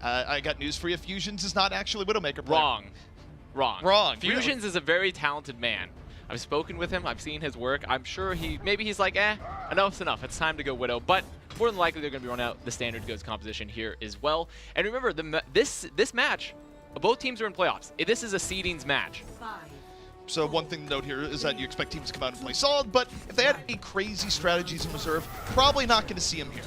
I got news for you. Fusions is not actually Widowmaker player. Wrong. Fusions really? is a very talented man. I've spoken with him. I've seen his work. I'm sure maybe he's like, enough's enough. It's time to go Widow. But more than likely, they're going to be running out the standard goods composition here as well. And remember, this match, both teams are in playoffs. This is a seedings match. So one thing to note here is that you expect teams to come out and play solid, but if they had any crazy strategies in reserve, probably not going to see them here.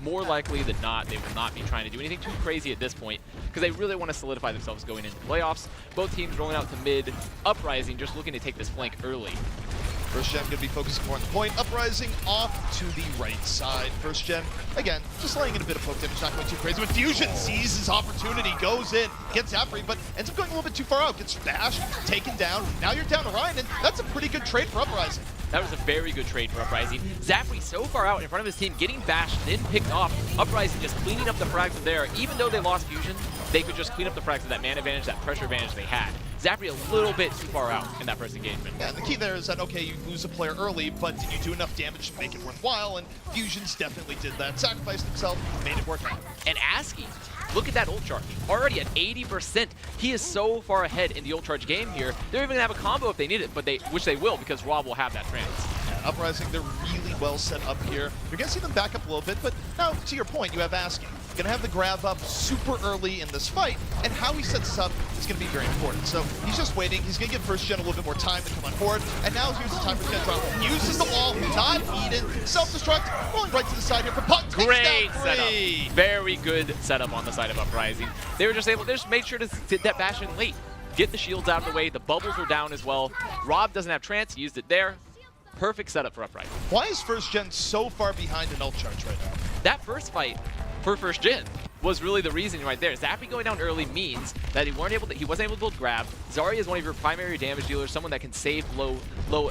More likely than not, they will not be trying to do anything too crazy at this point because they really want to solidify themselves going into playoffs. Both teams rolling out to mid. Uprising just looking to take this flank early. First Gen going to be focusing more on the point. Uprising off to the right side. First Gen, again, just laying in a bit of poke damage, not going too crazy. But Fusion sees his opportunity, goes in, gets Afri, but ends up going a little bit too far out. Gets bashed, taken down. Now you're down to Ryan, and that's a pretty good trade for Uprising. That was a very good trade for Uprising. Zafri so far out in front of his team, getting bashed, then picked off. Uprising just cleaning up the frags there. Even though they lost Fusion, they could just clean up the frags with that man advantage, that pressure advantage they had. Zafri a little bit too far out in that first engagement. Yeah, and the key there is that, okay, you lose a player early, but did you do enough damage to make it worthwhile? And Fusions definitely did that. Sacrificed himself, made it work out. And ASCII, look at that ult charge. Already at 80%. He is so far ahead in the ult charge game here. They're even going to have a combo if they need it, but which they will because Rob will have that trance. Yeah, Uprising, they're really well set up here. You're going to see them back up a little bit, but now, to your point, you have ASCII. Going to have the grab up super early in this fight, and how he sets this up is going to be very important. So he's just waiting. He's going to give First Gen a little bit more time to come on board, and now here's the time for Gen drop. Uses the wall, not needed, self-destruct, rolling right to the side here for Puck. Great setup. Very good setup on the side of Uprising. They were just able, they just made sure to hit that bash in late. Get the shields out of the way. The bubbles were down as well. Rob doesn't have trance. He used it there. Perfect setup for Uprising. Why is First Gen so far behind in ult charge right now? That first fight for First Gen was really the reason right there. Zafri going down early means that he wasn't able to build grab. Zarya is one of your primary damage dealers, someone that can save low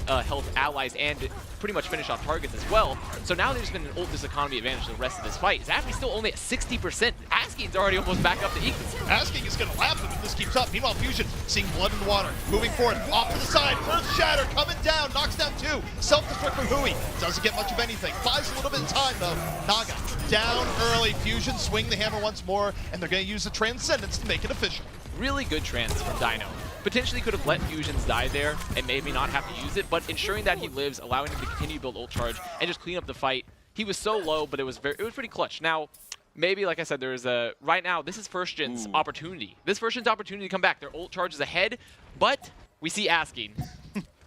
health allies and pretty much finish off targets as well. So now there's been an ult diseconomy advantage the rest of this fight. Zafri's still only at 60%. ASCII's already almost back up to equal. ASCII is going to laugh if this keeps up. Meanwhile, Fusion seeing blood in the water, moving forward, off to the side, first shatter, coming down, knocks down two. Self-destruct from Hui, doesn't get much of anything. Buys a little bit of time though. Naga down early, Fusion swing the hammer once more, and they're going to use the Transcendence to make it official. Really good trance from Dino. Potentially could have let Fusions die there and maybe not have to use it, but ensuring that he lives, allowing him to continue to build ult charge and just clean up the fight. He was so low, but it was pretty clutch. Now, maybe, like I said, right now, this is First Gen's opportunity. This First Gen's opportunity to come back. Their ult charge is ahead, but we see ASCII.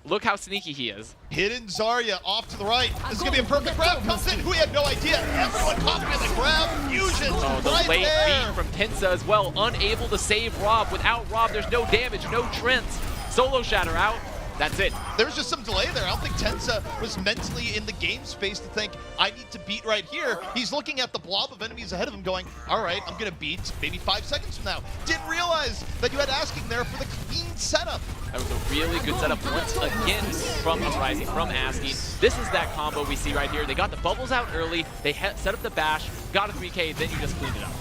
Look how sneaky he is. Hidden Zarya off to the right. This is going to be a perfect grab. Comes in. Who had no idea. Everyone confident in the grab. Fusion the right late there. beat from Tensa as well. Unable to save Rob. Without Rob, there's no damage, no trends. Solo shatter out. That's it. There was just some delay there. I don't think Tensa was mentally in the game space to think, I need to beat right here. He's looking at the blob of enemies ahead of him going, all right, I'm going to beat maybe 5 seconds from now. Didn't realize that you had ASCII there for the clean setup. That was a really good setup once again from Uprising, from ASCII. This is that combo we see right here. They got the bubbles out early. They set up the bash, got a 3K, then you just cleaned it up.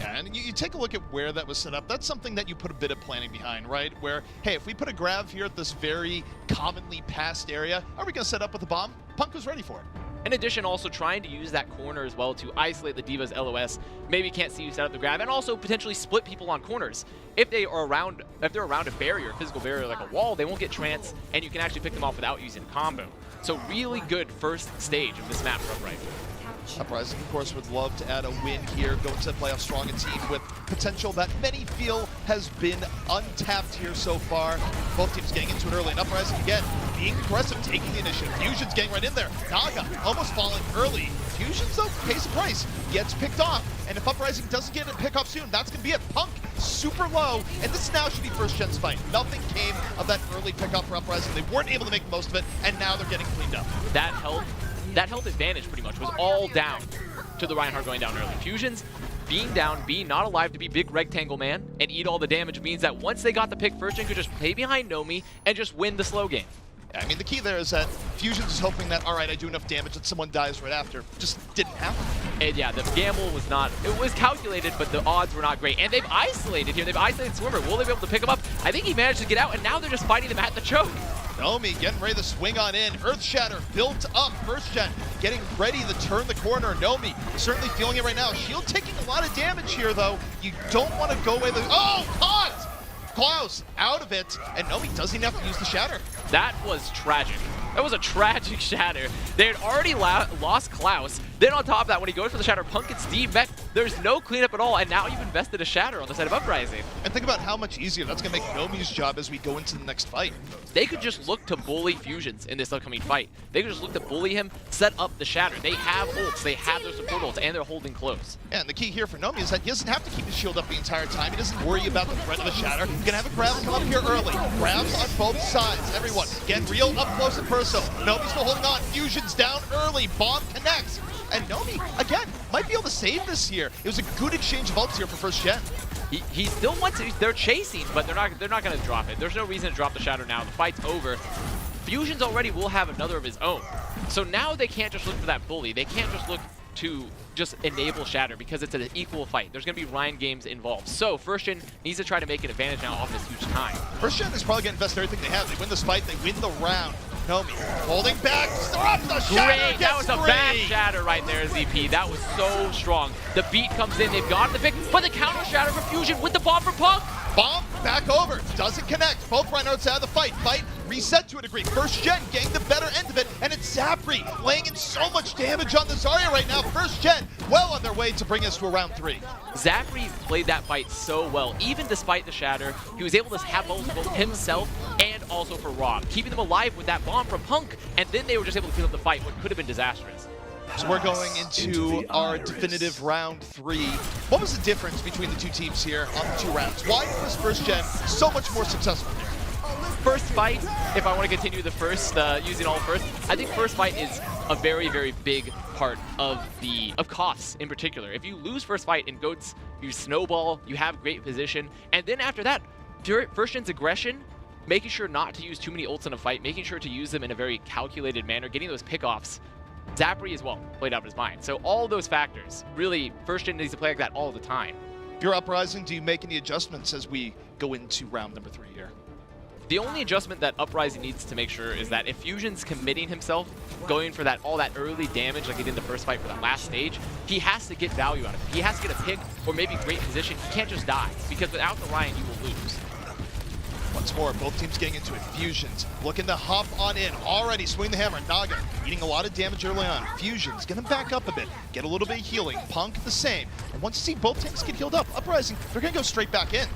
And you take a look at where that was set up. That's something that you put a bit of planning behind, right? Where, hey, if we put a grab here at this very commonly passed area, are we going to set up with a bomb? Punk was ready for it. In addition, also trying to use that corner as well to isolate the Diva's LOS. Maybe can't see you set up the grab, and also potentially split people on corners. If they're around a barrier, a physical barrier like a wall, they won't get trance, and you can actually pick them off without using a combo. So really good first stage of this map for Uprising. Uprising, of course, would love to add a win here, go into the playoff strong, a team with potential that many feel has been untapped here so far. Both teams getting into it early, and Uprising again being aggressive, taking the initiative. Fusion's getting right in there. Naga almost falling early. Fusion's, though, pays the price, gets picked off, and if Uprising doesn't get a pick off soon, that's going to be it. Punk super low, and this now should be First Gen's fight. Nothing came of that early pickup for Uprising. They weren't able to make the most of it, and now they're getting cleaned up. That health advantage pretty much was all down to the Reinhardt going down early. Fusions being down, being not alive to be big rectangle man and eat all the damage means that once they got the pick, First Gen could just play behind Nomi and just win the slow game. I mean, the key there is that Fusion's is hoping that, all right, I do enough damage that someone dies right after. Just didn't happen. And yeah, the gamble was not, it was calculated, but the odds were not great. And they've isolated here. They've isolated Swimmer. Will they be able to pick him up? I think he managed to get out, and now they're just fighting him at the choke. Nomi getting ready to swing on in. Earth Shatter built up. First Gen getting ready to turn the corner. Nomi certainly feeling it right now. Shield taking a lot of damage here, though. You don't want to go away. Oh, caught! Klaus out of it, and Nomi doesn't even have to use the Shatter. That was tragic. That was a tragic Shatter. They had already lost Klaus. Then on top of that, when he goes for the Shatter, Punk and Steve back, there's no cleanup at all, and now you've invested a Shatter on the side of Uprising. And think about how much easier that's going to make Nomi's job as we go into the next fight. They could just look to bully Fusions in this upcoming fight. They could just look to bully him, set up the Shatter. They have ults, they have their support ults, and they're holding close. Yeah, and the key here for Nomi is that he doesn't have to keep his shield up the entire time. He doesn't worry about the threat of a Shatter. He's going to have a grab come up here early. Grabs on both sides. Everyone getting real up close and personal. Nomi's still holding on. Fusion's down early. Bomb connects. And Nomi, again, might be able to save this here. It was a good exchange of ults here for First Gen. He still wants to, they're chasing, but they're not going to drop it. There's no reason to drop the Shatter now. The fight's over. Fusions already will have another of his own. So now they can't just look for that bully. They can't just look to just enable Shatter because it's an equal fight. There's going to be Ryan games involved. So First Gen needs to try to make an advantage now off this huge time. First Gen is probably going to invest everything they have. They win this fight, they win the round. Nomi holding back, drop the Shatter. Great, that was a bad Shatter right there, ZP. That was so strong. The beat comes in, they've gotten the pick, but the counter Shatter for Fusion with the bomb for Punk. Bomb back over, doesn't connect. Both Reinhardt's out of the fight. Fight reset to a degree. First Gen getting the better end of it, and it's Zapri laying in so much damage on the Zarya right now. First Gen well on their way to bring us to a round 3. Zapri played that fight so well. Even despite the Shatter, he was able to have both himself and also for Rob, keeping them alive with that bomb from Punk, and then they were just able to clean up the fight, what could have been disastrous. So we're going into our definitive round 3. What was the difference between the two teams here on the 2 rounds? Why was First Gen so much more successful here? First fight, if I want to continue the first, using all first, I think first fight is a very, very big part of costs in particular. If you lose first fight in GOATs, you snowball, you have great position, and then after that, during First Gen's aggression, making sure not to use too many ults in a fight, making sure to use them in a very calculated manner, getting those pickoffs. Zapri as well played out his mind. So all those factors, really, First Gen needs to play like that all the time. If you're Uprising, do you make any adjustments as we go into round number 3 here? The only adjustment that Uprising needs to make sure is that if Fusion's committing himself, going for that all that early damage like he did in the first fight for that last stage, he has to get value out of it. He has to get a pick or maybe great position. He can't just die, because without the Ryan, you will lose. Once more, both teams getting into it. Fusions looking to hop on in. Already swing the hammer. Naga eating a lot of damage early on. Fusions gonna back up a bit, get a little bit of healing. Punk the same. And once you see both tanks get healed up, Uprising, they're gonna go straight back in.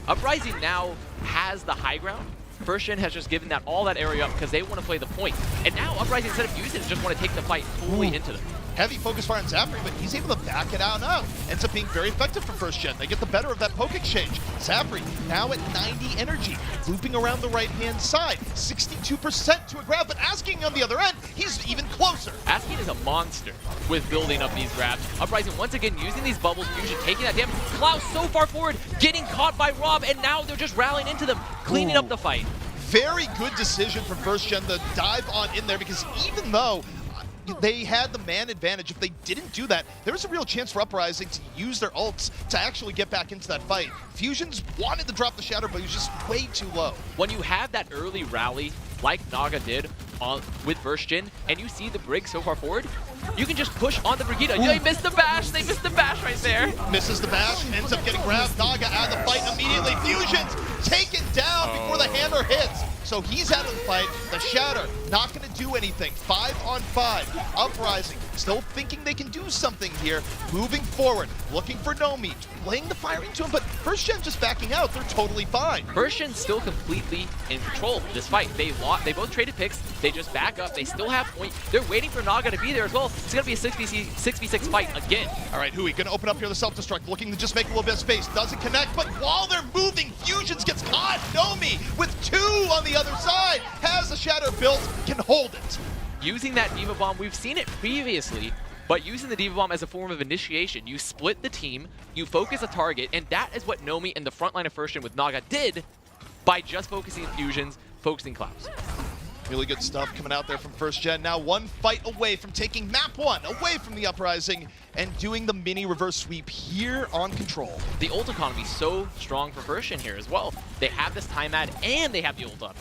Uprising now has the high ground. First Gen has just given that all that area up because they want to play the point. And now Uprising, instead of using it, just want to take the fight fully into them. Heavy focus fire on Zapri, but he's able to back it out now. Ends up being very effective for First Gen. They get the better of that poke exchange. Zapri now at 90 energy, looping around the right-hand side. 62% to a grab, but Asking on the other end, he's even closer. Asking is a monster with building up these grabs. Uprising once again using these bubbles, Fusion taking that damage. Klaus so far forward, getting caught by Rob, and now they're just rallying into them, cleaning up the fight. Very good decision from First Gen to dive on in there, because even though they had the man advantage, if they didn't do that, there was a real chance for Uprising to use their ults to actually get back into that fight. Fusions wanted to drop the Shatter, but he was just way too low. When you have that early rally, like Naga did with First Gen, and you see the Brig so far forward, you can just push on the Brigitte. They missed the bash. They missed the bash right there. Misses the bash, ends up getting grabbed. Naga out of the fight immediately. Fusions taken down before the hammer hits. So he's out of the fight. The Shatter not going to do anything. 5 on 5. Uprising still thinking they can do something here. Moving forward, looking for Nomi, laying the fire into him, but First Gen just backing out. They're totally fine. First Gen's still completely in control of this fight. They both traded picks. They just back up. They still have point. They're waiting for Naga to be there as well. It's going to be a 6v6 fight again. All right, Hui going to open up here the self-destruct, looking to just make a little bit of space. Doesn't connect, but while they're moving, Fusions gets caught. Nomi with 2 on the other side. Has the Shatter built, can hold it. Using that Diva Bomb, we've seen it previously, but using the Diva Bomb as a form of initiation, you split the team, you focus a target, and that is what Nomi and the front line of First Gen with Naga did by just focusing Fusions, focusing Klaus. Really good stuff coming out there from First Gen. Now 1 fight away from taking map 1 away from the Uprising. and doing the mini reverse sweep here on Control. The ult economy is so strong for Firstian here as well. They have this time ad and they have the ult up.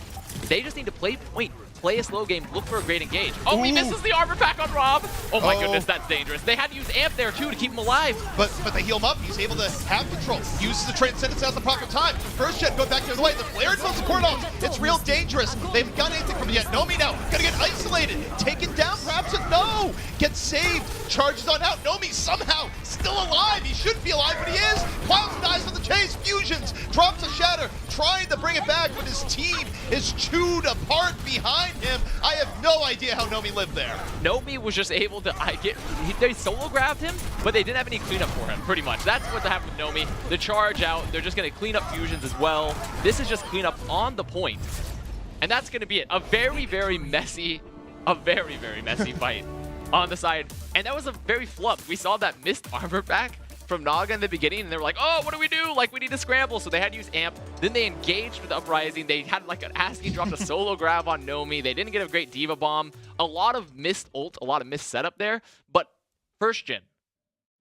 They just need to play point, play a slow game, look for a great engage. Oh, he misses the armor pack on Rob. Oh my goodness, that's dangerous. They had to use Amp there too to keep him alive. But they heal him up. He's able to have control. Uses the Transcendence at the proper time. First gen going back the other way. The flare fills the court off. It's real dangerous. They haven't got anything from yet. Nomi now gonna get isolated. Taken down perhaps. No! Gets saved. Charges on out. Nomi somehow still alive. He shouldn't be alive, but he is. Clouds dies on the chase. Fusions. Drops a shatter. Trying to bring it back, but his team is chewed apart behind him. I have no idea how Nomi lived there. Nomi was just able to they solo grabbed him, but they didn't have any cleanup for him, pretty much. That's what happened with Nomi. The charge out, they're just going to clean up fusions as well. This is just cleanup on the point. And that's going to be it. A very, very messy fight on the side. And that was a very flub. We saw that missed armor back from Naga in the beginning, and they were like, oh, what do we do? Like, we need to scramble. So they had to use Amp. Then they engaged with Uprising. They had like an ASCII, dropped a solo grab on Nomi. They didn't get a great Diva Bomb. A lot of missed ult, a lot of missed setup there. But first gen,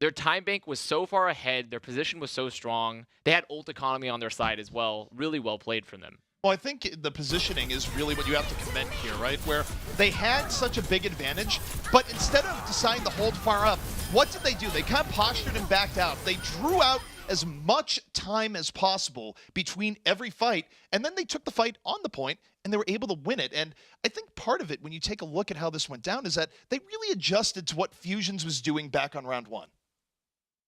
their time bank was so far ahead. Their position was so strong. They had ult economy on their side as well. Really well played from them. Well, I think the positioning is really what you have to commend here, right? Where they had such a big advantage, but instead of deciding to hold far up, what did they do? They kind of postured and backed out. They drew out as much time as possible between every fight, and then they took the fight on the point, and they were able to win it. And I think part of it, when you take a look at how this went down, is that they really adjusted to what Fusions was doing back on round one.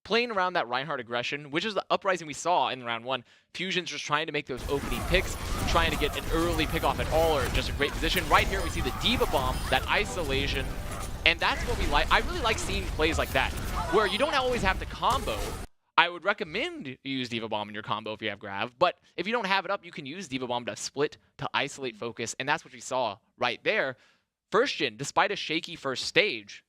Playing around that Reinhardt aggression, which is the Uprising we saw in round one. Fusion's just trying to make those opening picks, trying to get an early pick off at all, or just a great position. Right here, we see the Diva Bomb, that isolation, and that's what we like. I really like seeing plays like that, where you don't always have to combo. I would recommend you use Diva Bomb in your combo if you have Grav, but if you don't have it up, you can use Diva Bomb to split, to isolate focus, and that's what we saw right there. First gen, despite a shaky first stage,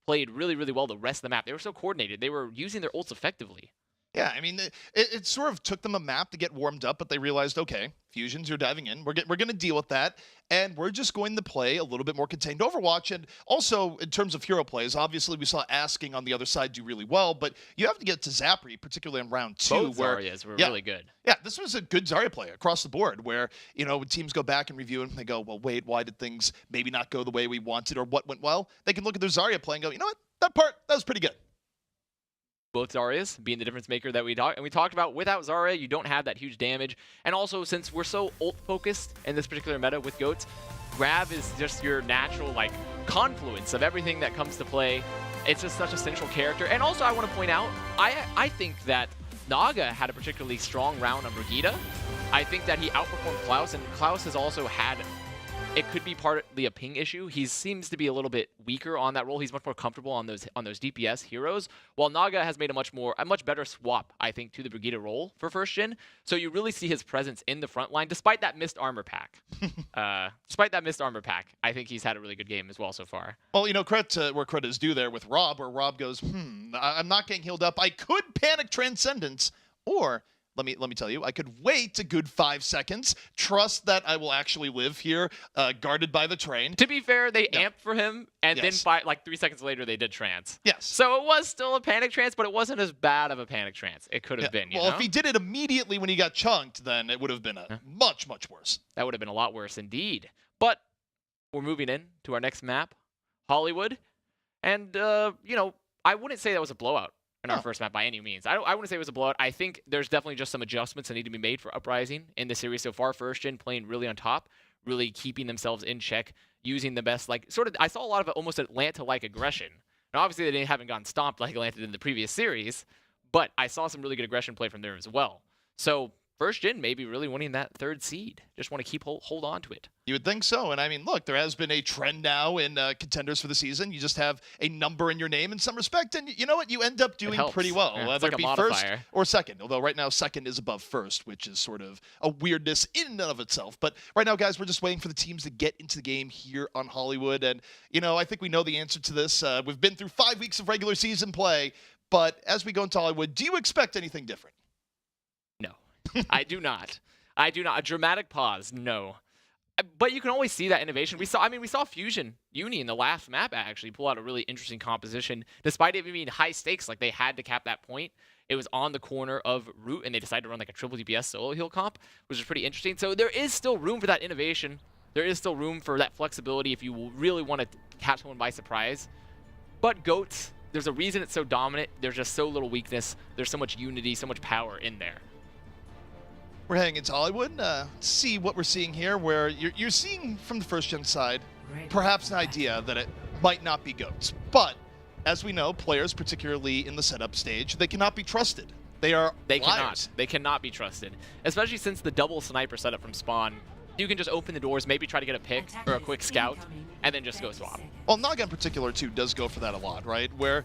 played really, really well the rest of the map. They were so coordinated. They were using their ults effectively. Yeah, I mean, it sort of took them a map to get warmed up, but they realized, okay, Fusions, you're diving in. We're going to deal with that, and we're just going to play a little bit more contained Overwatch. And also, in terms of hero plays, obviously we saw Asking on the other side do really well, but you have to get to Zapri, particularly in round two. Both Zaryas were really good. Yeah, this was a good Zarya play across the board, where, you know, when teams go back and review it, and they go, well, wait, why did things maybe not go the way we wanted, or what went well? They can look at their Zarya play and go, you know what, that was pretty good. Both Zaryas being the difference maker that we talked about. Without Zarya, you don't have that huge damage. And also, since we're so ult-focused in this particular meta with Goats, Grav is just your natural, like, confluence of everything that comes to play. It's just such a central character. And also, I want to point out, I think that Naga had a particularly strong round on Brigitte. I think that he outperformed Klaus, and Klaus has also had... It could be partly a ping issue. He seems to be a little bit weaker on that role. He's much more comfortable on those DPS heroes, while Naga has made a much better swap, I think, to the Brigitte role for first gen. So you really see his presence in the front line, despite that missed armor pack. I think he's had a really good game as well so far. Well, you know, credit where credit is due there with Rob, where Rob goes, I'm not getting healed up. I could panic Transcendence, or... Let me tell you, I could wait a good 5 seconds, trust that I will actually live here, guarded by the train. To be fair, they amped for him, and then like 3 seconds later, they did trance. Yes. So it was still a panic trance, but it wasn't as bad of a panic trance. It could have been, you know? Well, if he did it immediately when he got chunked, then it would have been much, much worse. That would have been a lot worse indeed. But we're moving in to our next map, Hollywood. And, you know, I wouldn't say that was a blowout in our first map by any means. I wouldn't say it was a blowout. I think there's definitely just some adjustments that need to be made for Uprising in the series so far. First gen playing really on top, really keeping themselves in check, using the best, like, sort of, I saw a lot of almost Atlanta-like aggression. Now, obviously, they haven't gotten stomped like Atlanta did in the previous series, but I saw some really good aggression play from there as well. So, first gen maybe really winning that third seed. Just want to keep hold on to it. You would think so. And I mean, look, there has been a trend now in contenders for the season. You just have a number in your name in some respect. And you know what? You end up doing pretty well, yeah, whether like it be first or second. Although right now, second is above first, which is sort of a weirdness in and of itself. But right now, guys, we're just waiting for the teams to get into the game here on Hollywood. And, you know, I think we know the answer to this. We've been through 5 weeks of regular season play. But as we go into Hollywood, do you expect anything different? No, I do not. I do not. A dramatic pause, no. But you can always see that innovation. We saw Fusion Uni in the last map actually pull out a really interesting composition, despite it being high stakes. Like they had to cap that point. It was on the corner of Root, and they decided to run like a triple DPS solo heal comp, which is pretty interesting. So there is still room for that innovation. There is still room for that flexibility if you really want to catch someone by surprise. But GOATs, there's a reason it's so dominant. There's just so little weakness. There's so much unity, so much power in there. We're heading into Hollywood to see what we're seeing here, where you're seeing from the first-gen side perhaps an idea that it might not be GOATs. But as we know, players, particularly in the setup stage, they cannot be trusted. They are liars. They cannot be trusted, especially since the double sniper setup from Spawn. You can just open the doors, maybe try to get a pick or a quick scout, and then just go swap. Well, Naga in particular, too, does go for that a lot, right? Where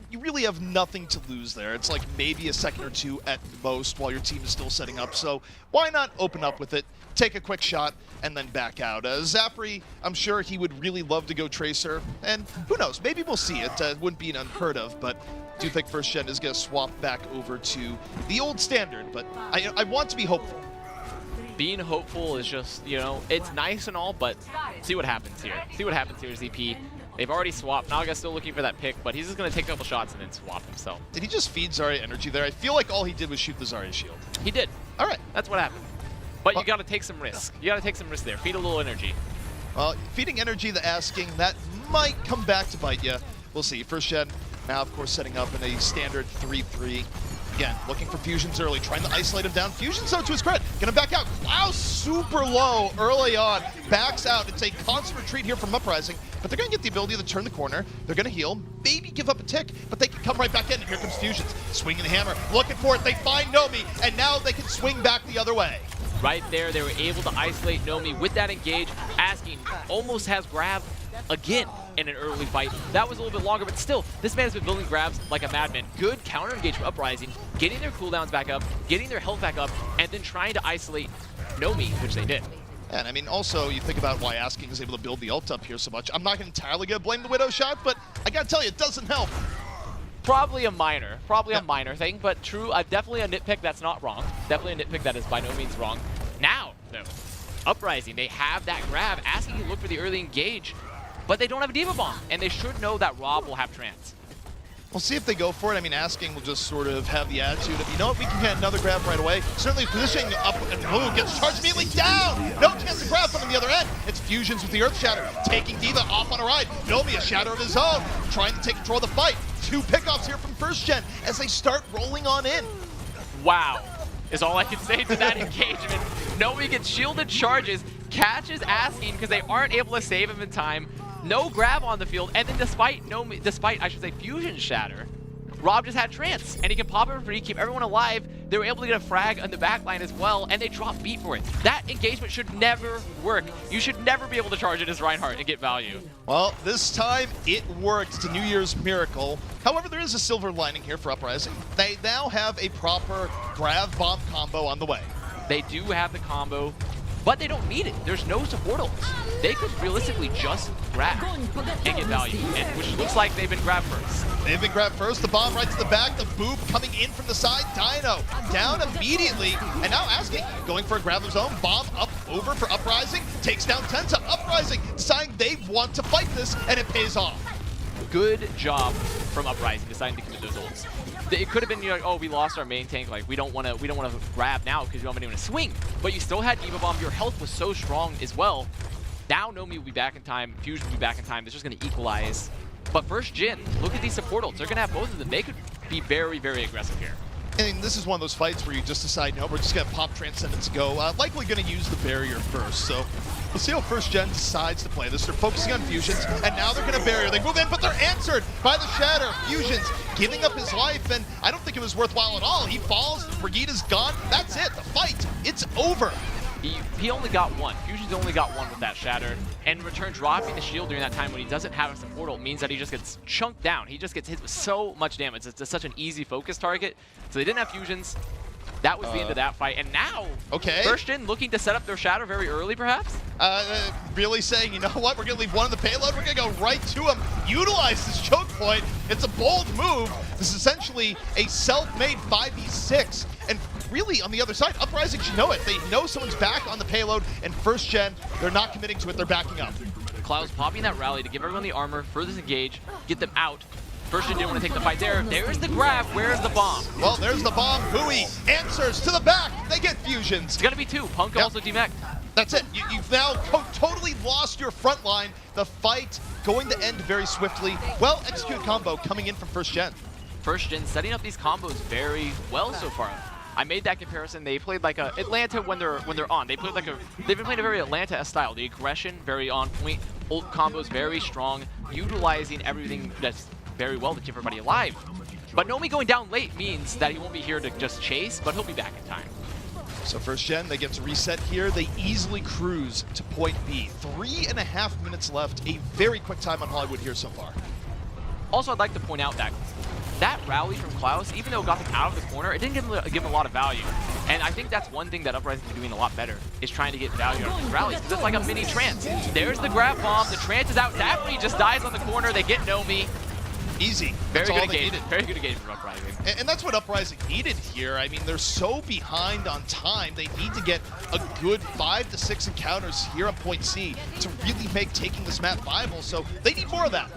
you really have nothing to lose there. It's like maybe a second or two at most while your team is still setting up. So why not open up with it, take a quick shot, and then back out? Zapri, I'm sure he would really love to go Tracer. And who knows, maybe we'll see it. Wouldn't be unheard of, but do think First Gen is going to swap back over to the old standard. But I want to be hopeful. Being hopeful is just, you know, it's nice and all, but see what happens here. See what happens here, ZP. They've already swapped. Naga's still looking for that pick, but he's just going to take a couple shots and then swap himself. Did he just feed Zarya energy there? I feel like all he did was shoot the Zarya shield. He did. All right. That's what happened. But you got to take some risk. You got to take some risk there. Feed a little energy. Well, feeding energy, the asking, that might come back to bite you. We'll see. First Gen now, of course, setting up in a standard 3-3. Again, looking for Fusions early, trying to isolate him down. Fusions, though, to his credit, gonna back out. Wow, super low early on. Backs out. It's a constant retreat here from Uprising, but they're gonna get the ability to turn the corner. They're gonna heal, maybe give up a tick, but they can come right back in, and here comes Fusions. Swinging the hammer, looking for it. They find Nomi, and now they can swing back the other way. Right there, they were able to isolate Nomi with that engage. Asking almost has grab again in an early fight. That was a little bit longer, but still, this man has been building grabs like a madman. Good counter engage from Uprising, getting their cooldowns back up, getting their health back up, and then trying to isolate Nomi, which they did. And I mean, also, you think about why Asking is able to build the ult up here so much. I'm not entirely going to blame the Widow shot, but I got to tell you, it doesn't help. Probably a minor thing, but true, definitely a nitpick that's not wrong. Definitely a nitpick that is by no means wrong. Now, though, Uprising, they have that grab. Asking to look for the early engage, but they don't have a Diva Bomb, and they should know that Rob will have trance. We'll see if they go for it. I mean, Asking will just sort of have the attitude of, you know what, we can get another grab right away. Certainly positioning up, and gets charged immediately down. No chance to grab from the other end. It's Fusions with the Earth Shatter, taking Diva off on a ride. Nomi, a shatter of his own, trying to take control of the fight. Two pickoffs here from First Gen as they start rolling on in. Wow, is all I can say to that engagement. Nomi gets shielded charges, catches Asking because they aren't able to save him in time. No grab on the field, and then despite I should say Fusion Shatter, Rob just had trance, and he can pop it for free, keep everyone alive. They were able to get a frag on the backline as well, and they drop beat for it. That engagement should never work. You should never be able to charge it as Reinhardt and get value. Well, this time it worked. It's a New Year's miracle. However, there is a silver lining here for Uprising. They now have a proper grab bomb combo on the way. They do have the combo, but they don't need it. There's no support ults. They could realistically just grab and get value, which looks like they've been grabbed first. They've been grabbed first. The bomb right to the back. The boop coming in from the side. Dino down immediately. And now Asking, going for a grab of his own. Bomb up over for Uprising. Takes down Tenta. Uprising deciding they want to fight this, and it pays off. Good job from Uprising deciding to commit those ults. It could have been, you know, like, oh, we lost our main tank. Like, we don't want to grab now because we don't have anyone to swing. But you still had Diva Bomb. Your health was so strong as well. Now Nomi will be back in time. Fusion will be back in time. It's just going to equalize. But First Gen, look at these support ults. They're going to have both of them. They could be very, very aggressive here. And this is one of those fights where you just decide, no, we're just going to pop Transcendence go. Likely going to use the barrier first. So we'll see how First Gen decides to play this. They're focusing on Fusions, and now they're going to barrier. They move in, but they're answered by the Shatter. Fusions giving up his life, and I don't think it was worthwhile at all. He falls, Brigida's gone. That's it, the fight, it's over. He only got one. Fusion's only got one with that Shatter. And in return, dropping the shield during that time when he doesn't have a support ult means that he just gets chunked down. He just gets hit with so much damage. It's just such an easy focus target. So they didn't have Fusions. That was the end of that fight. And now, First Gen looking to set up their Shatter very early, perhaps? Really saying, you know what, we're going to leave one in the payload. We're going to go right to him. Utilize this choke point. It's a bold move. This is essentially a self-made 5v6. And really on the other side, Uprising should know it. They know someone's back on the payload, and first gen, they're not committing to it, they're backing up. Cloud's popping that rally to give everyone the armor, further disengage, get them out. First gen didn't want to take the fight there. There's the grab, where's the bomb? Well, there's the bomb. Hui answers to the back. They get fusions. It's gonna be 2. Punk also demech. That's it. You've now totally lost your front line. The fight going to end very swiftly. Well executed combo coming in from first gen. First gen setting up these combos very well so far. I made that comparison. They played like a Atlanta when they're on. They've been playing a very Atlanta style. The aggression very on point. Ult combos very strong, utilizing everything that's very well to keep everybody alive. But Nomi going down late means that he won't be here to just chase, but he'll be back in time. So first gen, they get to reset here. They easily cruise to point B. 3.5 minutes left. A very quick time on Hollywood here so far. Also, I'd like to point out that that rally from Klaus, even though it got him out of the corner, it didn't give him a lot of value. And I think that's one thing that Uprising is doing a lot better, is trying to get value out of these rallies. It's like a mini trance. There's the grab bomb. The trance is out. Zafri just dies on the corner. They get Nomi. Easy. Very That's good engagement. Very good engagement from Uprising. And that's what Uprising needed here. I mean, they're so behind on time. They need to get a good 5 to 6 encounters here on point C to really make taking this map viable. So they need more of that.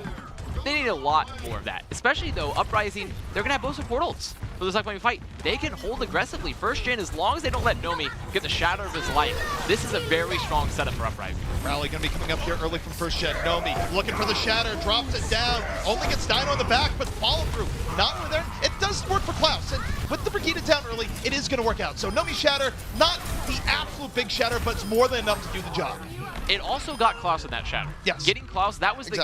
They need a lot more of that. Especially though, Uprising, they're gonna have both support ults for this upcoming fight. They can hold aggressively. First gen, as long as they don't let Nomi get the shadow of his life, this is a very strong setup for Uprising. Rally gonna be coming up here early from first gen. Nomi looking for the shatter, drops it down, only gets Dino in the back, but follow through. Not over there. It does work for Klaus, and with the Brigida down early, it is gonna work out. So Nomi shatter, not the absolute big shatter, but it's more than enough to do the job. It also got Klaus in that shadow. Yes. Getting Klaus, that was the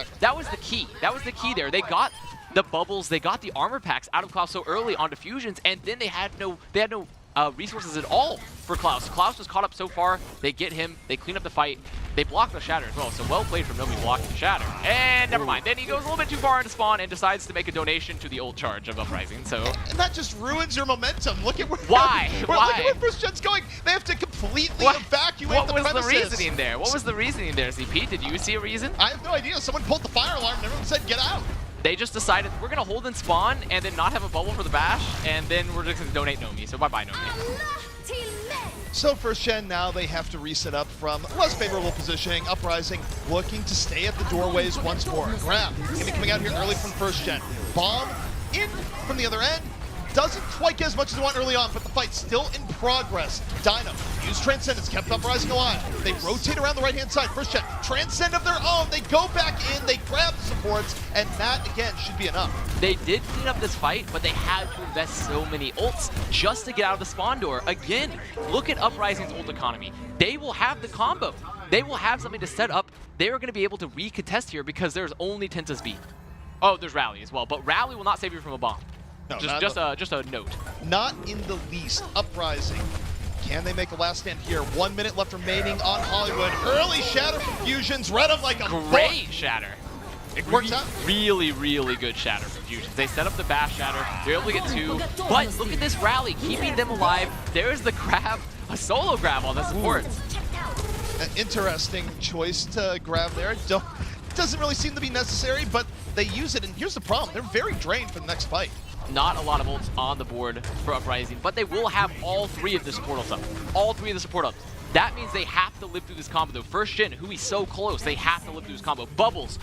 key. That was the key there. They got the bubbles, they got the armor packs out of Klaus so early on diffusions, and then they had no resources at all for Klaus. Klaus was caught up so far. They get him, they clean up the fight, they block the shatter as well. So well played from Nomi blocking the shatter. And never mind. Then he goes a little bit too far into spawn and decides to make a donation to the ult charge of Uprising. So and that just ruins your momentum. Look at where Why? Look at where first gen's going. They have to completely evacuate the premises. What was the reasoning there? What was the reasoning there, CP? Did you see a reason? I have no idea. Someone pulled the fire alarm and everyone said, get out. They just decided, we're going to hold in spawn and then not have a bubble for the bash, and then we're just going to donate Nomi. So bye-bye, Nomi. So first gen, now they have to reset up from less favorable positioning. Uprising looking to stay at the doorways once more. Grab going to be coming out here early from first gen. Bomb in from the other end. Doesn't quite get as much as they want early on, but the fight's still in progress. Dino, use Transcendence, kept Uprising alive. They rotate around the right-hand side. First gen, Transcend of their own. They go back in, they grab the supports, and that, again, should be enough. They did clean up this fight, but they had to invest so many ults just to get out of the spawn door. Again, look at Uprising's ult economy. They will have the combo. They will have something to set up. They are going to be able to recontest here because there's only Tenta's B. Oh, there's Rally as well, but Rally will not save you from a bomb. No, just a note. Not in the least. Uprising. Can they make a last stand here? 1 minute left remaining on Hollywood. Early shatter from Fusions. Read them like a great shatter. It works out. Really, really good shatter from Fusions. They set up the bash shatter. They're able to get 2. But look at this rally, keeping them alive. There's the grab, a solo grab on the supports. An interesting choice to grab there. Doesn't really seem to be necessary, but they use it. And here's the problem. They're very drained for the next fight. Not a lot of ults on the board for Uprising, but they will have all 3 of the support ults up. All 3 of the support ults. That means they have to live through this combo though. First gen, Hui's so close, they have to live through this combo. Bubbles,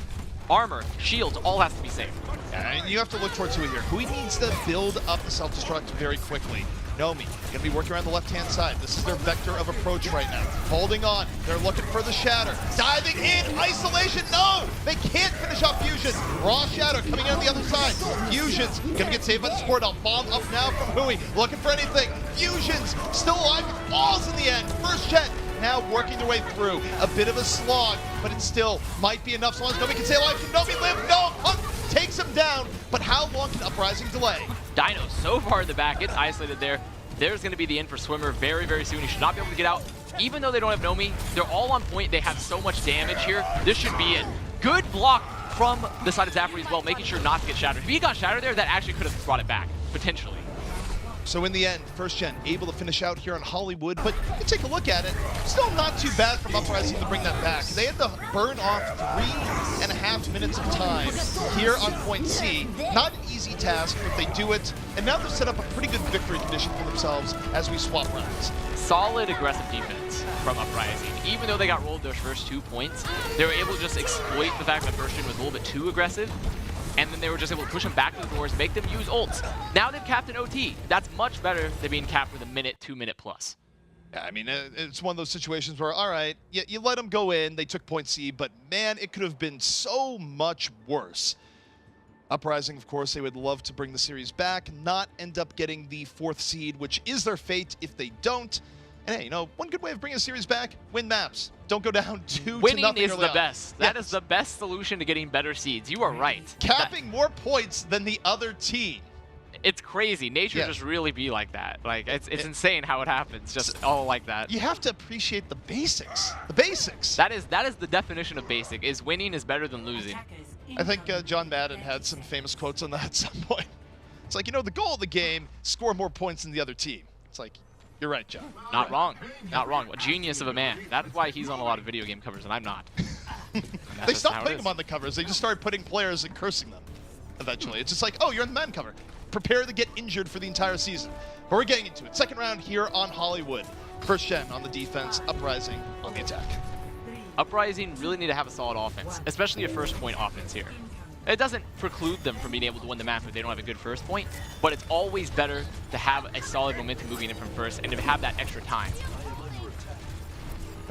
armor, shields, all has to be safe. And you have to look towards Hui here. Hui needs to build up the self-destruct very quickly. Nomi gonna be working around the left-hand side. This is their vector of approach right now. Holding on, they're looking for the shatter. Diving in, isolation, no! They can't finish off Fusion. Raw shatter coming in on the other side. Fusion's gonna get saved by the support. I'll bomb up now from Hui. Looking for anything. Fusion's still alive, it falls in the end. First gen now working their way through. A bit of a slog, but it still might be enough so long as Nomi can stay alive. Can Nomi live? No! Punk takes him down, but how long can Uprising delay? Dino so far in the back, it's isolated there. There's going to be the in for Swimmer very, very soon. He should not be able to get out. Even though they don't have Nomi, they're all on point. They have so much damage here. This should be it. Good block from the side of Zafri as well, making sure not to get shattered. If he got shattered there, that actually could have brought it back, potentially. So in the end, first gen able to finish out here on Hollywood, but you take a look at it, still not too bad from Uprising to bring that back. They had to burn off 3.5 minutes of time here on point C. Not an easy task, but they do it, and now they've set up a pretty good victory condition for themselves as we swap rounds. Solid aggressive defense from Uprising. Even though they got rolled their first 2 points, they were able to just exploit the fact that first gen was a little bit too aggressive, and then they were just able to push them back to the doors, make them use ults. Now they've capped an OT. That's much better than being capped with a minute, 2 minute plus. Yeah, I mean, it's one of those situations where, all right, you let them go in, they took point C, but man, it could have been so much worse. Uprising, of course, they would love to bring the series back, not end up getting the 4th seed, which is their fate if they don't. And hey, you know, one good way of bringing a series back, win maps. Don't go down 2 Winning to nothing is early the on. best. That is the best solution to getting better seeds. You are right. Capping more points than the other team. It's crazy. Nature just really be like that. Like, it's insane how it happens, just all like that. You have to appreciate the basics. The basics. That is the definition of basic, is winning is better than losing. I think John Madden had some famous quotes on that at some point. It's like, you know, the goal of the game, score more points than the other team. It's like, you're right, John. Not wrong. Not wrong. A genius of a man. That's why he's on a lot of video game covers, and I'm not. They stopped putting them on the covers. They just started putting players and cursing them eventually. It's just like, oh, you're on the man cover. Prepare to get injured for the entire season. But we're getting into it. Second round here on Hollywood. First gen on the defense, Uprising on the attack. Uprising really need to have a solid offense, especially a first point offense here. It doesn't preclude them from being able to win the map if they don't have a good first point, but it's always better to have a solid momentum moving in from first and to have that extra time.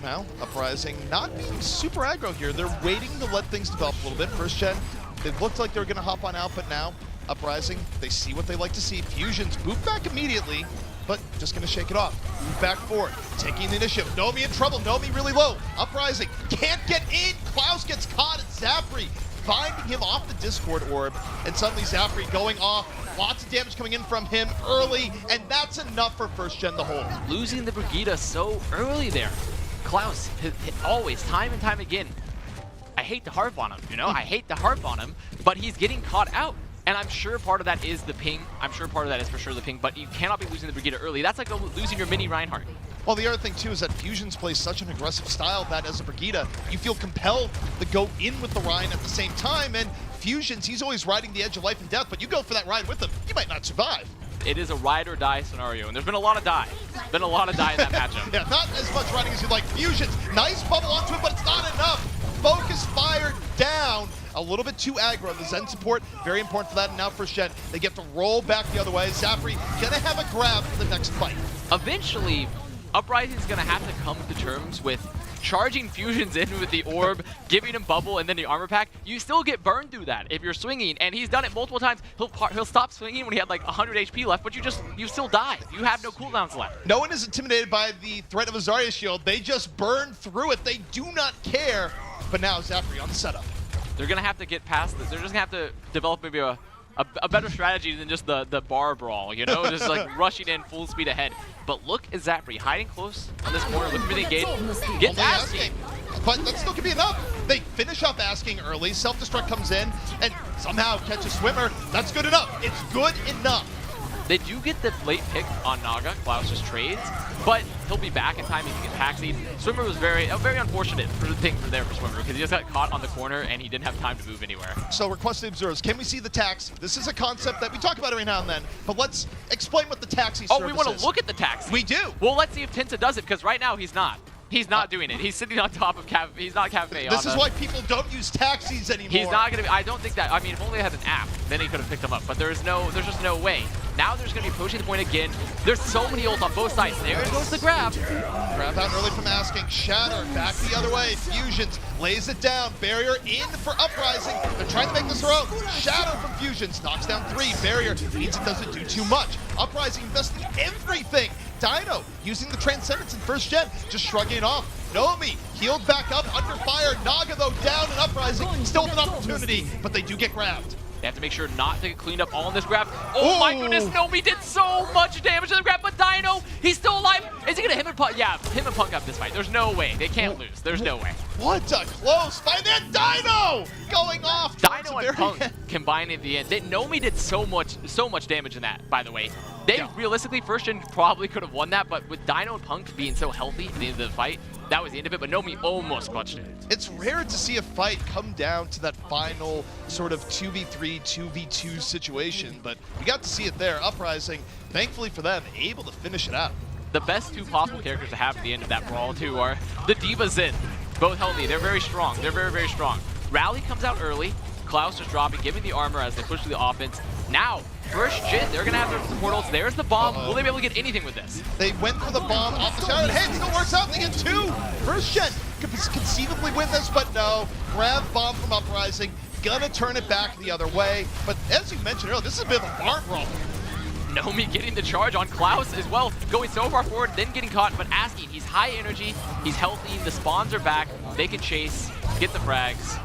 Now, Uprising not being super aggro here. They're waiting to let things develop a little bit. First gen, it looked like they were going to hop on out, but now Uprising, they see what they like to see. Fusions boot back immediately, but just going to shake it off. Move back forward, taking the initiative. Nomi in trouble. Nomi really low. Uprising can't get in. Klaus gets caught at Zapri, finding him off the Discord orb, and suddenly Zapri going off. Lots of damage coming in from him early, and that's enough for first gen to hold. Losing the Brigida so early there. Klaus, always, time and time again. I hate to harp on him, you know? I hate to harp on him, but he's getting caught out. And I'm sure part of that is the ping. I'm sure part of that is for sure the ping, but you cannot be losing the Brigida early. That's like losing your mini Reinhardt. Well, the other thing, too, is that Fusions plays such an aggressive style that as a Brigida, you feel compelled to go in with the Rhine at the same time, and Fusions, he's always riding the edge of life and death, but you go for that ride with him, you might not survive. It is a ride or die scenario, and there's been a lot of die. Been a lot of die in that matchup. Yeah, not as much riding as you'd like. Fusions, nice bubble onto it, but it's not enough. Focus fired down. A little bit too aggro. The Zen support, very important for that. And now first gen, they get to roll back the other way. Zapri gonna have a grab for the next fight. Eventually, Uprising's gonna have to come to terms with charging Fusions in with the orb, giving him bubble, and then the armor pack. You still get burned through that if you're swinging, and he's done it multiple times. He'll stop swinging when he had like 100 HP left, but you still die. You have no cooldowns left. No one is intimidated by the threat of a Zarya shield. They just burn through it. They do not care. But now Zapri on the setup. They're gonna have to get past this. They're just gonna have to develop maybe a better strategy than just the bar brawl, you know? Just like rushing in full speed ahead. But look at Zapri hiding close on this corner, looking for the engage. Gets asking. But that still could be enough. They finish up asking early. Self-destruct comes in and somehow catch a swimmer. That's good enough. It's good enough. They do get the late pick on Naga. Klaus just trades, but he'll be back in time. He can get taxied. Swimmer was very unfortunate thing for Swimmer because he just got caught on the corner and he didn't have time to move anywhere. So requested observers, can we see the taxi? This is a concept that we talk about every now and then, but let's explain what the taxi service is. Oh, we want to look at the taxi. We do. Well, let's see if Tinta does it because right now he's not. He's not doing it. He's sitting on top of Cafe. He's not Cafe. This is why people don't use taxis anymore. He's not going to be. I don't think that. I mean, if only I had an app, then he could have picked him up. But there's just no way. Now there's going to be pushing the point again. There's so many ults on both sides. There goes the grab. Grab out early from asking. Shatter back the other way. Fusions lays it down. Barrier in for Uprising. They're trying to make this their own. Shadow from Fusions knocks down 3. Barrier means it doesn't do too much. Uprising investing everything. Dino using the Transcendence in first gen, just shrugging it off. Nomi healed back up, under fire. Naga though down and Uprising, still with an opportunity, but they do get grabbed. They have to make sure not to get cleaned up all in this grab. Oh my goodness, Nomi did so much damage to the grab, but Dino, he's still alive. Is he gonna him and Punk? Yeah, him and Punk up this fight. There's no way. They can't lose. There's no way. What a close fight. Then Dino going off Dino and Punk combined at the end. Nomi did so much damage in that, by the way. They realistically, first gen probably could have won that, but with Dino and Punk being so healthy at the end of the fight, that was the end of it, but Nomi almost clutched it. It's rare to see a fight come down to that final sort of 2v3, 2v2 situation, but we got to see it there. Uprising, thankfully for them, able to finish it out. The best two possible characters to have at the end of that brawl, too, are the D.Va Zen. Both healthy. They're very strong. They're very, very strong. Rally comes out early. Klaus just dropping, giving the armor as they push through the offense. Now, first gen, they're going to have their support ults. There's the bomb. Will they be able to get anything with this? They went for the bomb off the tower. Hey, it still works out. They get two. First gen could conceivably win this, but no. Grab bomb from Uprising. Gonna turn it back the other way. But as you mentioned earlier, this is a bit of a barn brawl. Nomi getting the charge on Klaus as well, going so far forward, then getting caught, but asking, he's high energy, he's healthy, the spawns are back, they can chase, get the frags.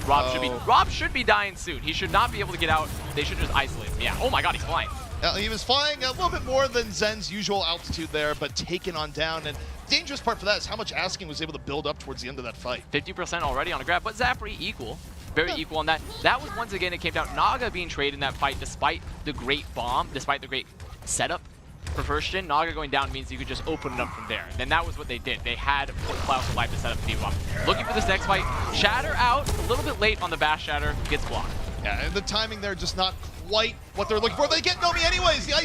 Rob should be dying soon. He should not be able to get out. They should just isolate him. Yeah, oh my god, he's flying. He was flying a little bit more than Zen's usual altitude there, but taken on down. And dangerous part for that is how much Asking was able to build up towards the end of that fight. 50% already on a grab, but Zapri equal. Very equal on that. That was once again, it came down Naga being traded in that fight despite the great bomb, despite the great setup for first gen. Naga going down means you could just open it up from there. Then that was what they did. They had put Klaus alive to set up the D.Va. Looking for this next fight. Shatter out, a little bit late on the Bash Shatter, gets blocked. Yeah, and the timing there just not quite what they're looking for. They get Nomi anyways. The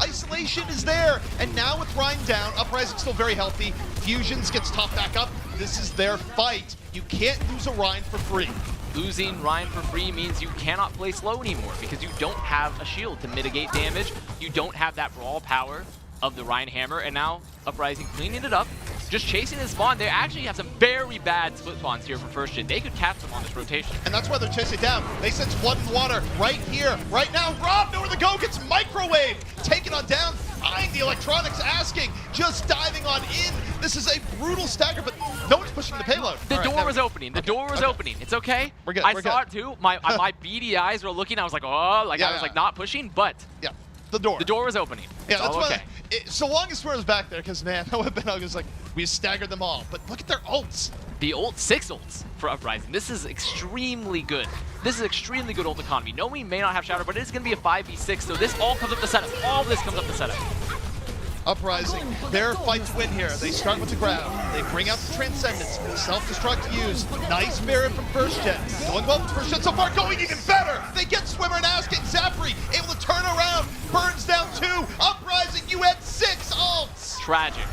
isolation is there. And now with Ryan down, Uprising still very healthy. Fusions gets topped back up. This is their fight. You can't lose a Ryan for free. Losing Ryan for free means you cannot play slow anymore because you don't have a shield to mitigate damage. You don't have that brawl power of the Ryan Hammer, and now Uprising cleaning it up, just chasing his spawn. They actually have some very bad split spawns here for first gen. They could catch them on this rotation. And that's why they're chasing down. They sense blood and water right here, right now. Rob, nowhere to go, gets microwaved, taken on down, eyeing the electronics, Asking, just diving on in. This is a brutal stagger, but no one's pushing the payload. The door was opening. The door was opening. It's okay. We're good. I saw it too. My beady eyes were looking. I was like, oh, like I was like not pushing, but the door. The door was opening. Yeah, it's that's all why. Okay. So long as Swear was back there, because man, that would have been I was like, we staggered them all. But look at their ults. The ult, 6 ults for Uprising. This is extremely good. This is extremely good ult economy. Nomi may not have Shatter, but it is going to be a 5v6, so this all comes up the setup. All this comes up the setup. Uprising, their fight to win here. They start with the grab. They bring out the Transcendence. Self-destruct to use. Nice Baron from first gen. Going well with first gen so far, going even better. They get Swimmer and Asking. Zapri able to turn around. Burns down 2. Uprising, you had 6 ults. Tragic.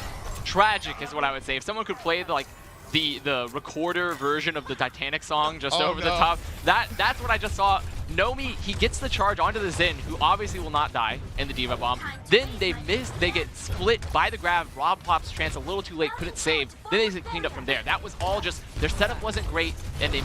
Tragic is what I would say. If someone could play the recorder version of the Titanic song just over the top, that's what I just saw. Nomi, he gets the charge onto the Zen, who obviously will not die in the D.Va bomb. Then they miss, they get split by the grab. Rob pops Trance a little too late, couldn't save. Then they get cleaned up from there. That was all just, their setup wasn't great, and they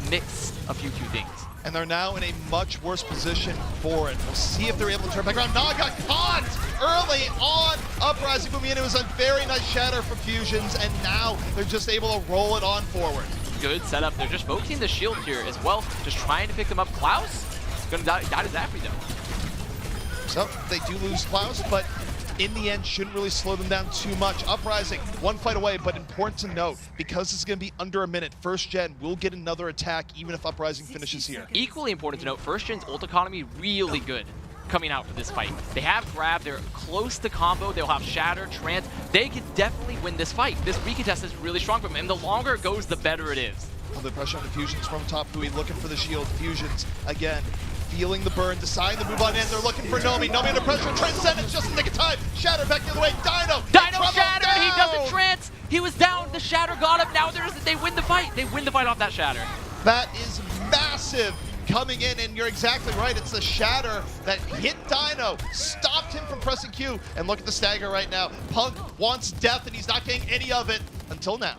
mixed a few things. And they're now in a much worse position for it. We'll see if they're able to turn back around. Naga caught early on. Uprising moving in. It was a very nice shatter for Fusions, and now they're just able to roll it on forward. Good setup. They're just focusing the shield here as well, just trying to pick them up. Klaus is going to die to Zapri though. So they do lose Klaus, but in the end shouldn't really slow them down too much. Uprising, one fight away, but important to note, because it's going to be under a minute, first gen will get another attack even if Uprising finishes here. Equally important to note, first gen's ult economy really good coming out for this fight. They have grab, they're close to combo, they'll have shatter, trance. They could definitely win this fight. This recontest is really strong for them, and the longer it goes, the better it is. The pressure on the Fusions from top, Hui looking for the shield. Fusions, again, feeling the burn, deciding to move on in. They're looking for Nomi. Nomi under pressure, Transcendence just in the nick of time. Shatter back the other way, Dino Shatter, he doesn't trance. He was down, the Shatter got him. Now they win the fight. They win the fight off that Shatter. That is massive. Coming in, and you're exactly right. It's the Shatter that hit Dino, stopped him from pressing Q, and look at the stagger right now. Punk wants death, and he's not getting any of it until now.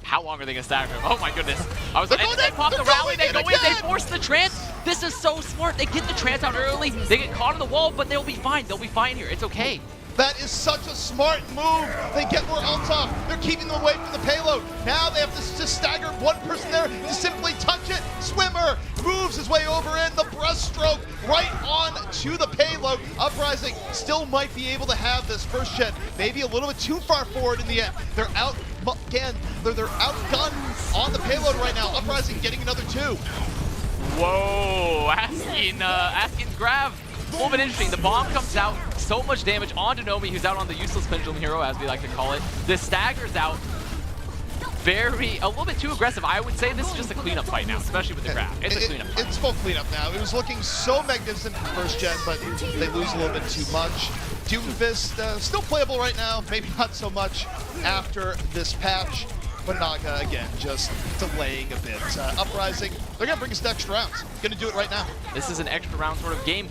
How long are they going to stagger him? Oh my goodness. They pop the rally, they go in, they force the trance. This is so smart. They get the trance out early, they get caught on the wall, but they'll be fine. They'll be fine here. It's okay. That is such a smart move. They get more ults off. They're keeping them away from the payload. Now they have to just stagger one person there to simply touch it. Swimmer moves his way over in. The breaststroke right on to the payload. Uprising still might be able to have this first gen. Maybe a little bit too far forward in the end. They're out again. They're outgunned on the payload right now. Uprising getting another 2. Whoa, asking grab. A little bit interesting. The bomb comes out, so much damage onto Nomi, who's out on the useless pendulum hero, as we like to call it. The stagger's out. A little bit too aggressive. I would say this is just a cleanup fight now, especially with the grab. It's a cleanup fight. It's full cleanup now. It was looking so magnificent for first gen, but they lose a little bit too much. Doomfist still playable right now, maybe not so much after this patch. But Naga, again, just delaying a bit. Uprising, they're going to bring us to extra rounds. Going to do it right now. This is an extra round sort of game.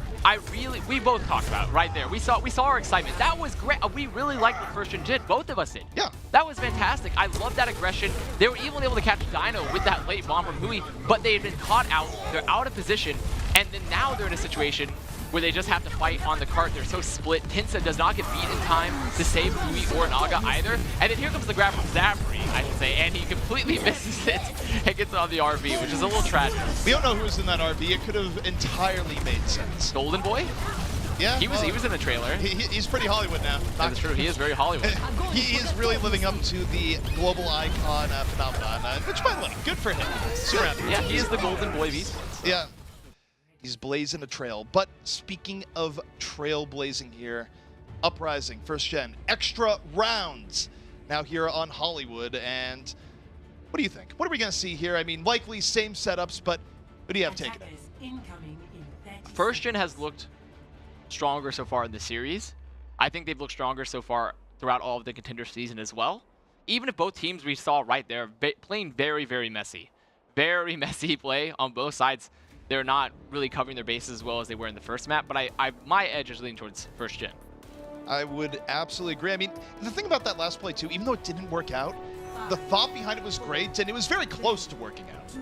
We both talked about it right there. We saw our excitement. That was great. We really liked what first gen did. Both of us did. Yeah. That was fantastic. I love that aggression. They were even able to catch Dino with that late bomb from Hui, but they had been caught out. They're out of position, and then now they're in a situation where they just have to fight on the cart. They're so split. Pinsa does not get beat in time to save Hui or Naga either. And then here comes the grab from Zafri, I should say, and he completely misses it and gets on the RV, which is a little tragic. We don't know who's in that RV. It could have entirely made sense. Golden Boy? Yeah. He was in the trailer. He's pretty Hollywood now. That's true. He is very Hollywood. He is really living up to the global icon phenomenon, which, by the way, good for him. Super happy. Yeah, he is the Golden Boy of esports. Yeah. He's blazing a trail. But speaking of trailblazing here, Uprising, first gen, extra rounds now here on Hollywood. And what do you think? What are we going to see here? I mean, likely same setups, but who do you have taken it? First gen has looked stronger so far in the series. I think they've looked stronger so far throughout all of the Contender season as well. Even if both teams we saw right there playing very, very messy. Very messy play on both sides. They're not really covering their bases as well as they were in the first map, but my edge is leaning towards first gen. I would absolutely agree. I mean, the thing about that last play too, even though it didn't work out, the thought behind it was great, and it was very close to working out.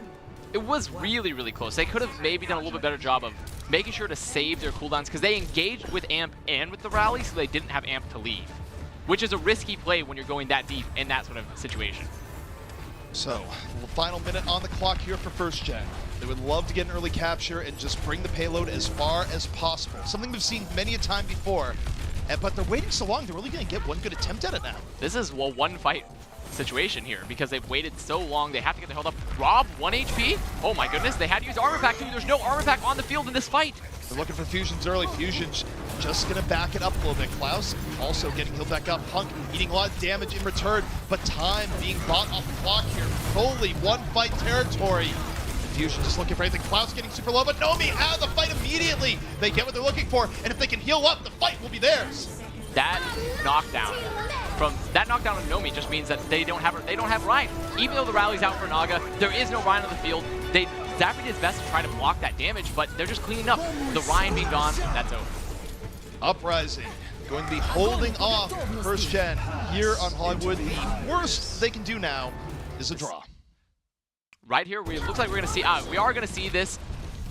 It was really, really close. They could have maybe done a little bit better job of making sure to save their cooldowns, because they engaged with AMP and with the rally, so they didn't have AMP to leave, which is a risky play when you're going that deep in that sort of situation. So, the final minute on the clock here for first gen. They would love to get an early capture and just bring the payload as far as possible. Something we've seen many a time before, but they're waiting so long, they're really going to get one good attempt at it now. This is a one-fight situation here because they've waited so long. They have to get their health up. Rob, 1 HP? Oh my goodness, they had to use armor pack too. There's no armor pack on the field in this fight. They're looking for fusions early. Fusions just going to back it up a little bit. Klaus also getting healed back up. Punk eating a lot of damage in return, but time being bought off the clock here. Fully one-fight territory. Fusion just looking for anything. Klaus getting super low, but Nomi out of the fight immediately. They get what they're looking for, and if they can heal up, the fight will be theirs. That knockdown on Nomi just means that they don't have Ryan. Even though the rally's out for Naga, there is no Ryan on the field. Zafri did his best to try to block that damage, but they're just cleaning up. The Ryan being gone, that's over. Uprising going to be holding off first gen here on Hollywood. The worst they can do now is a draw. Right here, it looks like we're going to see, we are going to see this.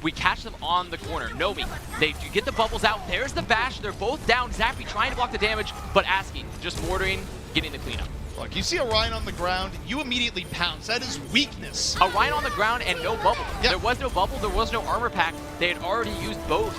We catch them on the corner. Nomi, they get the bubbles out. There's the bash. They're both down. Zafri trying to block the damage, but asking, just mortaring, getting the cleanup. Look, you see a Ryan on the ground, you immediately pounce. That is weakness. A Ryan on the ground and no bubble. Yep. There was no bubble. There was no armor pack. They had already used both,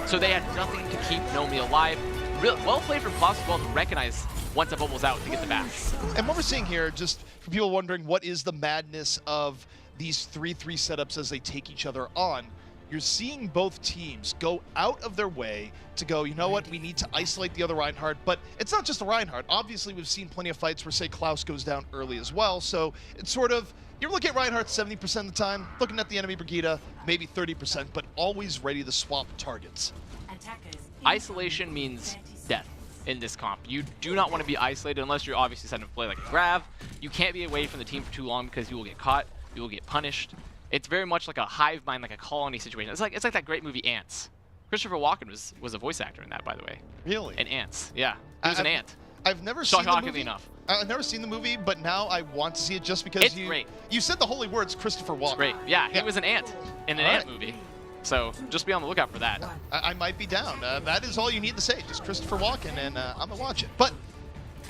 so they had nothing to keep Nomi alive. Well played from Klaus as well to recognize once the bubble's out to get the bash. And what we're seeing here, just for people wondering what is the madness of these 3-3 setups as they take each other on, you're seeing both teams go out of their way to go, you know what, we need to isolate the other Reinhardt, but it's not just the Reinhardt. Obviously, we've seen plenty of fights where, say, Klaus goes down early as well, so it's sort of, you're looking at Reinhardt 70% of the time, looking at the enemy Brigida maybe 30%, but always ready to swap targets. Isolation means death in this comp. You do not want to be isolated unless you're obviously setting up play like a Grav. You can't be away from the team for too long because you will get caught, you will get punished. It's very much like a hive mind, like a colony situation. It's like that great movie Ants. Christopher Walken was a voice actor in that, by the way. Really? In Ants, yeah. He was an ant. I've never seen the movie. Enough. I've never seen the movie, but now I want to see it just because you said the holy words, Christopher Walken. It's great. Yeah, he was an ant in an ant movie. So just be on the lookout for that. I might be down. That is all you need to say, just Christopher Walken, and I'm going to watch it. But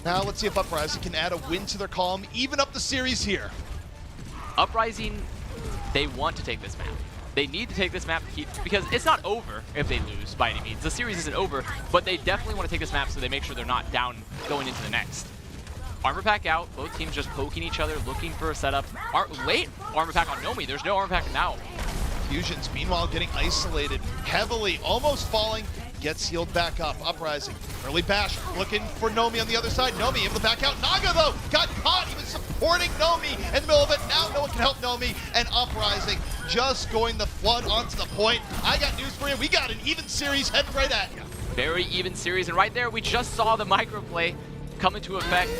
now let's see if Uprising can add a win to their column, even up the series here. Uprising, they want to take this map. They need to take this map to keep, because it's not over if they lose by any means. The series isn't over, but they definitely want to take this map so they make sure they're not down going into the next. Armor pack out, both teams just poking each other, looking for a setup. Late armor pack on Nomi. There's no armor pack now. Fusions, meanwhile, getting isolated heavily, almost falling, gets healed back up. Uprising, early bash, looking for Nomi on the other side. Nomi able to back out. Naga, though, got caught. He was supporting Nomi in the middle of it. Now no one can help Nomi, and Uprising just going the flood onto the point. I got news for you. We got an even series heading right at you. Very even series, and right there, we just saw the microplay come into effect.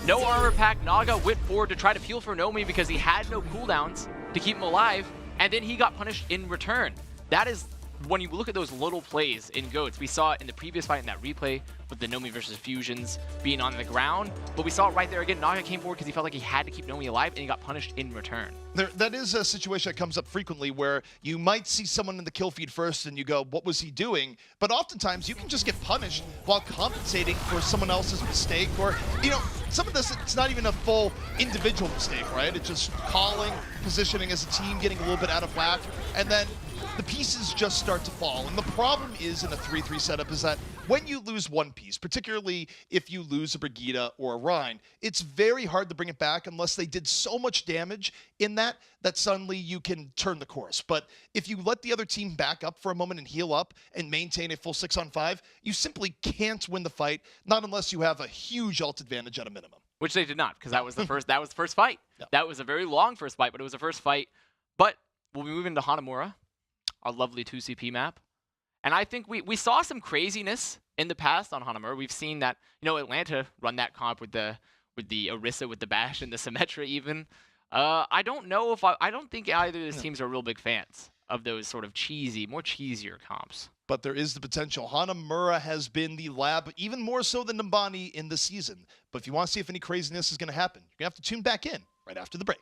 No armor pack, Naga went forward to try to peel for Nomi because he had no cooldowns to keep him alive, and then he got punished in return. That is, when you look at those little plays in GOATS, we saw it in the previous fight in that replay with the Nomi versus Fusions being on the ground, but we saw it right there again. Naga came forward because he felt like he had to keep Nomi alive, and he got punished in return. That is a situation that comes up frequently where you might see someone in the kill feed first and you go, what was he doing? But oftentimes you can just get punished while compensating for someone else's mistake, or, you know, some of this, it's not even a full individual mistake, right? It's just calling, positioning as a team, getting a little bit out of whack, and then the pieces just start to fall. And the problem is in a 3-3 setup is that when you lose one piece, particularly if you lose a Brigitte or a Rhine, it's very hard to bring it back unless they did so much damage in that suddenly you can turn the course. But if you let the other team back up for a moment and heal up and maintain a full 6-on-5, you simply can't win the fight, not unless you have a huge ult advantage at a minimum. Which they did not, because that was the first fight. Yeah. That was a very long first fight, but it was the first fight. But we'll be moving to Hanamura, our lovely 2CP map. And I think we saw some craziness in the past on Hanamura. We've seen that, you know, Atlanta run that comp with the Orisa, with the Bash, and the Symmetra even. I don't know if I don't think either of these teams are real big fans of those sort of more cheesier comps. But there is the potential. Hanamura has been the lab, even more so than Nambani in the season. But if you want to see if any craziness is going to happen, you're going to have to tune back in right after the break.